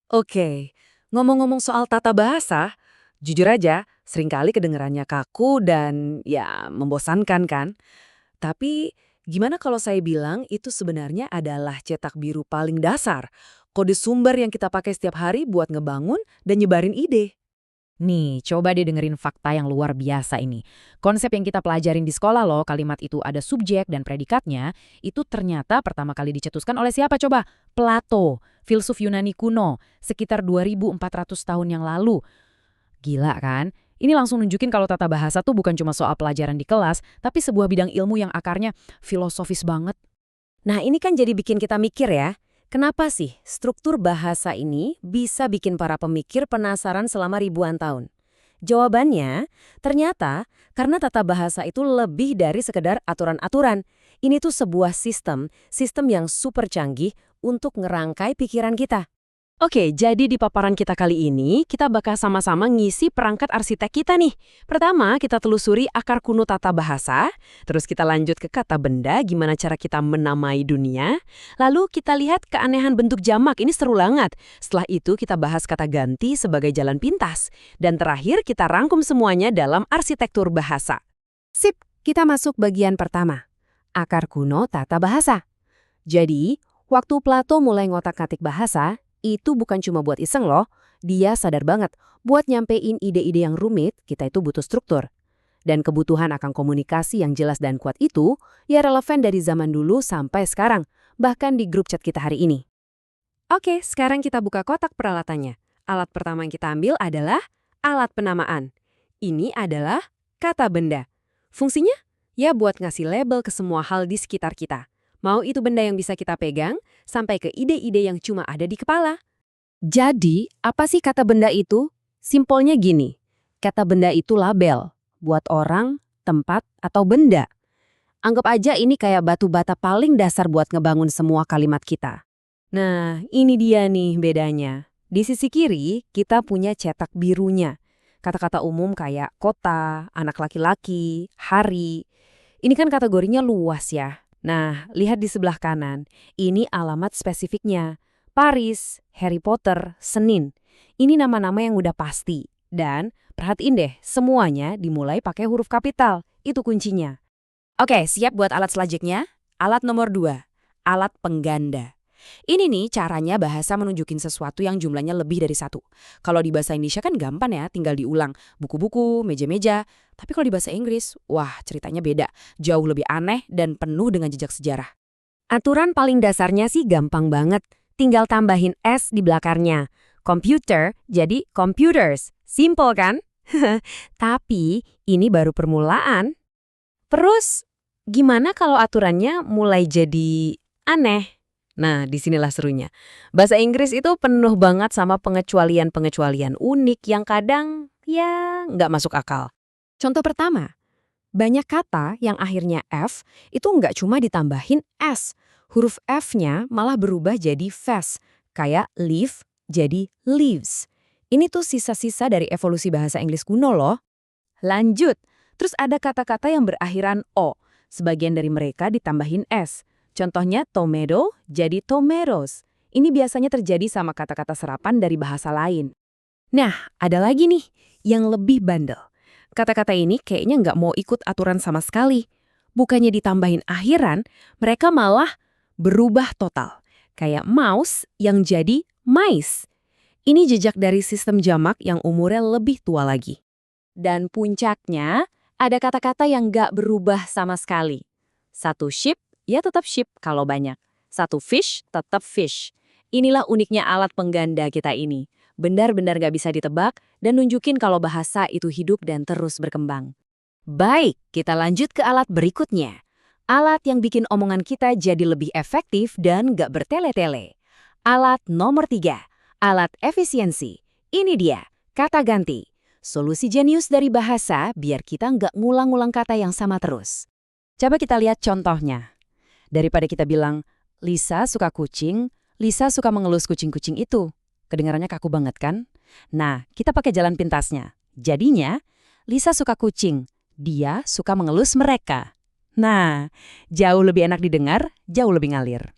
Oke, ngomong-ngomong soal tata bahasa, jujur aja, seringkali kedengarannya kaku dan ya membosankan kan? Tapi gimana kalau saya bilang itu sebenarnya adalah cetak biru paling dasar, kode sumber yang kita pakai setiap hari buat ngebangun dan nyebarin ide? Nih, coba deh dengerin fakta yang luar biasa ini. Konsep yang kita pelajarin di sekolah loh, kalimat itu ada subjek dan predikatnya, itu ternyata pertama kali dicetuskan oleh siapa coba? Plato, filsuf Yunani kuno, sekitar 2400 tahun yang lalu. Gila kan? Ini langsung nunjukin kalau tata bahasa tuh bukan cuma soal pelajaran di kelas, tapi sebuah bidang ilmu yang akarnya filosofis banget. Nah, ini kan jadi bikin kita mikir ya, kenapa sih struktur bahasa ini bisa bikin para pemikir penasaran selama ribuan tahun? Jawabannya, ternyata karena tata bahasa itu lebih dari sekedar aturan-aturan. Ini tuh sebuah sistem yang super canggih untuk ngerangkai pikiran kita. Oke, jadi di paparan kita kali ini, kita bakal sama-sama ngisi perangkat arsitek kita nih. Pertama, kita telusuri akar kuno tata bahasa, terus kita lanjut ke kata benda, gimana cara kita menamai dunia. Lalu kita lihat keanehan bentuk jamak, ini seru banget. Setelah itu kita bahas kata ganti sebagai jalan pintas. Dan terakhir kita rangkum semuanya dalam arsitektur bahasa. Sip, kita masuk bagian pertama. Akar kuno tata bahasa. Jadi, waktu Plato mulai ngotak-ngatik bahasa, itu bukan cuma buat iseng loh, dia sadar banget buat nyampein ide-ide yang rumit, kita itu butuh struktur. Dan kebutuhan akan komunikasi yang jelas dan kuat itu, ya relevan dari zaman dulu sampai sekarang, bahkan di grup chat kita hari ini. Oke, sekarang kita buka kotak peralatannya. Alat pertama yang kita ambil adalah alat penamaan. Ini adalah kata benda. Fungsinya? Ya buat ngasih label ke semua hal di sekitar kita. Mau itu benda yang bisa kita pegang, sampai ke ide-ide yang cuma ada di kepala. Jadi, apa sih kata benda itu? Simpelnya gini, kata benda itu label, buat orang, tempat, atau benda. Anggap aja ini kayak batu bata paling dasar buat ngebangun semua kalimat kita. Nah, ini dia nih bedanya. Di sisi kiri, kita punya cetak birunya. Kata-kata umum kayak kota, anak laki-laki, hari. Ini kan kategorinya luas ya. Nah, lihat di sebelah kanan. Ini alamat spesifiknya. Paris, Harry Potter, Senin. Ini nama-nama yang udah pasti. Dan perhatiin deh, semuanya dimulai pakai huruf kapital. Itu kuncinya. Oke, siap buat alat selanjutnya? Alat nomor 2, alat pengganda. Ini nih caranya bahasa menunjukin sesuatu yang jumlahnya lebih dari satu. Kalau di bahasa Indonesia kan gampang ya, tinggal diulang. Buku-buku, meja-meja. Tapi kalau di bahasa Inggris, wah ceritanya beda. Jauh lebih aneh dan penuh dengan jejak sejarah. Aturan paling dasarnya sih gampang banget. Tinggal tambahin S di belakangnya. Computer jadi computers. Simple kan? Tapi ini baru permulaan. Terus, gimana kalau aturannya mulai jadi aneh? Nah, disinilah serunya. Bahasa Inggris itu penuh banget sama pengecualian-pengecualian unik yang kadang, ya, nggak masuk akal. Contoh pertama, banyak kata yang akhirnya F itu nggak cuma ditambahin S. Huruf F-nya malah berubah jadi fast, kayak leaf jadi leaves. Ini tuh sisa-sisa dari evolusi bahasa Inggris kuno loh. Lanjut, terus ada kata-kata yang berakhiran O. Sebagian dari mereka ditambahin S. Contohnya tomato jadi tomatoes. Ini biasanya terjadi sama kata-kata serapan dari bahasa lain. Nah, ada lagi nih yang lebih bandel. Kata-kata ini kayaknya nggak mau ikut aturan sama sekali. Bukannya ditambahin akhiran, mereka malah berubah total. Kayak mouse yang jadi mice. Ini jejak dari sistem jamak yang umurnya lebih tua lagi. Dan puncaknya, ada kata-kata yang nggak berubah sama sekali. Satu sheep, ya tetap sheep kalau banyak. Satu fish, tetap fish. Inilah uniknya alat pengganda kita ini. Benar-benar nggak bisa ditebak dan nunjukin kalau bahasa itu hidup dan terus berkembang. Baik, kita lanjut ke alat berikutnya. Alat yang bikin omongan kita jadi lebih efektif dan nggak bertele-tele. Alat nomor 3, alat efisiensi. Ini dia, kata ganti. Solusi jenius dari bahasa biar kita nggak ngulang-ngulang kata yang sama terus. Coba kita lihat contohnya. Daripada kita bilang, Lisa suka kucing, Lisa suka mengelus kucing-kucing itu. Kedengarannya kaku banget kan? Nah, kita pakai jalan pintasnya. Jadinya, Lisa suka kucing, dia suka mengelus mereka. Nah, jauh lebih enak didengar, jauh lebih ngalir.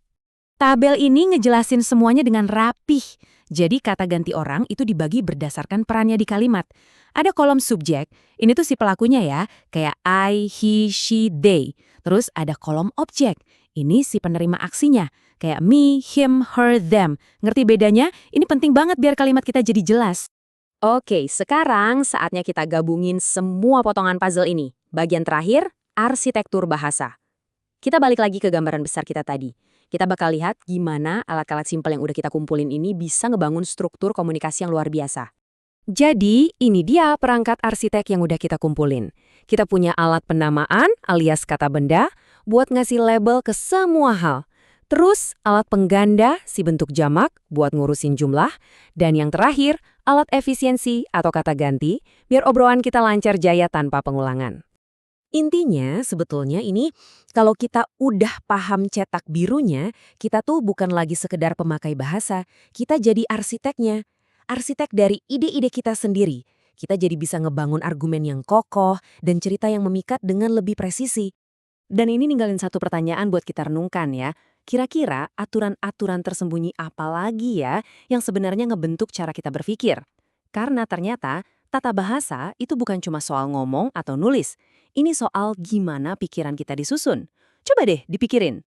Tabel ini ngejelasin semuanya dengan rapih. Jadi kata ganti orang itu dibagi berdasarkan perannya di kalimat. Ada kolom subjek, ini tuh si pelakunya ya, kayak I, he, she, they. Terus ada kolom objek, ini si penerima aksinya, kayak me, him, her, them. Ngerti bedanya? Ini penting banget biar kalimat kita jadi jelas. Oke, sekarang saatnya kita gabungin semua potongan puzzle ini. Bagian terakhir, arsitektur bahasa. Kita balik lagi ke gambaran besar kita tadi. Kita bakal lihat gimana alat-alat simpel yang udah kita kumpulin ini bisa ngebangun struktur komunikasi yang luar biasa. Jadi, ini dia perangkat arsitek yang udah kita kumpulin. Kita punya alat penamaan alias kata benda buat ngasih label ke semua hal. Terus, alat pengganda si bentuk jamak buat ngurusin jumlah. Dan yang terakhir, alat efisiensi atau kata ganti biar obrolan kita lancar jaya tanpa pengulangan. Intinya sebetulnya ini kalau kita udah paham cetak birunya, kita tuh bukan lagi sekedar pemakai bahasa, kita jadi arsiteknya. Arsitek dari ide-ide kita sendiri. Kita jadi bisa ngebangun argumen yang kokoh dan cerita yang memikat dengan lebih presisi. Dan ini ninggalin satu pertanyaan buat kita renungkan ya. Kira-kira aturan-aturan tersembunyi apa lagi ya yang sebenarnya ngebentuk cara kita berpikir? Karena ternyata tata bahasa itu bukan cuma soal ngomong atau nulis. Ini soal gimana pikiran kita disusun. Coba deh dipikirin.